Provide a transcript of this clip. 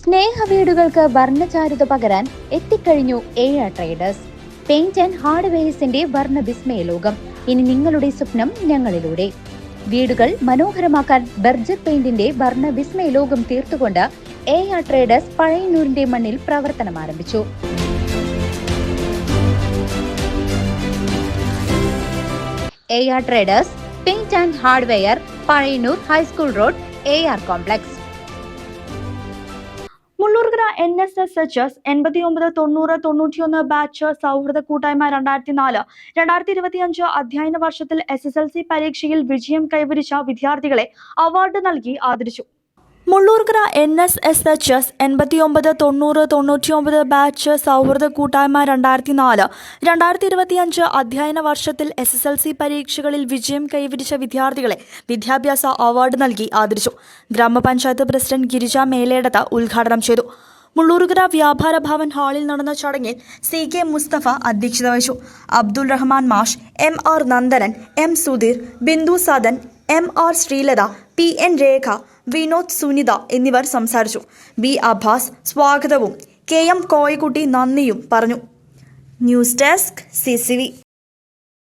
സ്നേഹവീടുകൾക്ക് വർണ്ണചാരുത പകരാൻ എത്തിക്കഴിഞ്ഞു AR traders. Paint and ഹാർഡ്വെയർസിന്റെ വർണ്ണ വിസ്മയ ലോകം. ഇനി നിങ്ങളുടെ സ്വപ്നം ഞങ്ങളിലൂടെ. വീടുകൾ മനോഹരമാക്കാൻ ബർജർ പെയിന്റിന്റെ വർണ്ണ വിസ്മയ ലോകം തീർത്തുകൊണ്ട് എആർ ട്രേഡേഴ്സ് പഴയന്നൂരിന്റെ മണ്ണിൽ പ്രവർത്തനം ആരംഭിച്ചു. AR traders paint and hardware, Pazhayannur high school road, AR complex. Mullurkara NSSHS 89-90-91 batch സൗഹൃദ കൂട്ടായ്മ 2024-2025 അധ്യയന വർഷത്തിൽ SSLC പരീക്ഷയിൽ വിജയം കൈവരിച്ച വിദ്യാർത്ഥികളെ അവാർഡ് നൽകി ആദരിച്ചു. മുള്ളൂർക്കര NSSHS 89-90-91 ബാച്ച് സൗഹൃദ കൂട്ടായ്മ 2024-2025 അധ്യയന വർഷത്തിൽ SSLC പരീക്ഷകളിൽ വിജയം കൈവരിച്ച വിദ്യാർത്ഥികളെ വിദ്യാഭ്യാസ അവാർഡ് നൽകി ആദരിച്ചു. ഗ്രാമപഞ്ചായത്ത് പ്രസിഡന്റ് ഗിരിജ മേലേടത്ത് ഉദ്ഘാടനം ചെയ്തു. മുള്ളൂർക്കര വ്യാപാര ഭവൻ ഹാളിൽ നടന്ന ചടങ്ങിൽ CK മുസ്തഫ അധ്യക്ഷത വഹിച്ചു. അബ്ദുൾ റഹ്മാൻ മാഷ്, MR Nandanan, M Sudheer, Bindu Sadan, MR Sreelatha, PN രേഖ, വിനോദ്, സുനിത എന്നിവർ സംസാരിച്ചു. B അബ്ബാസ് സ്വാഗതവും KM കോയക്കുട്ടി നന്ദിയും പറഞ്ഞു. News desk CCV.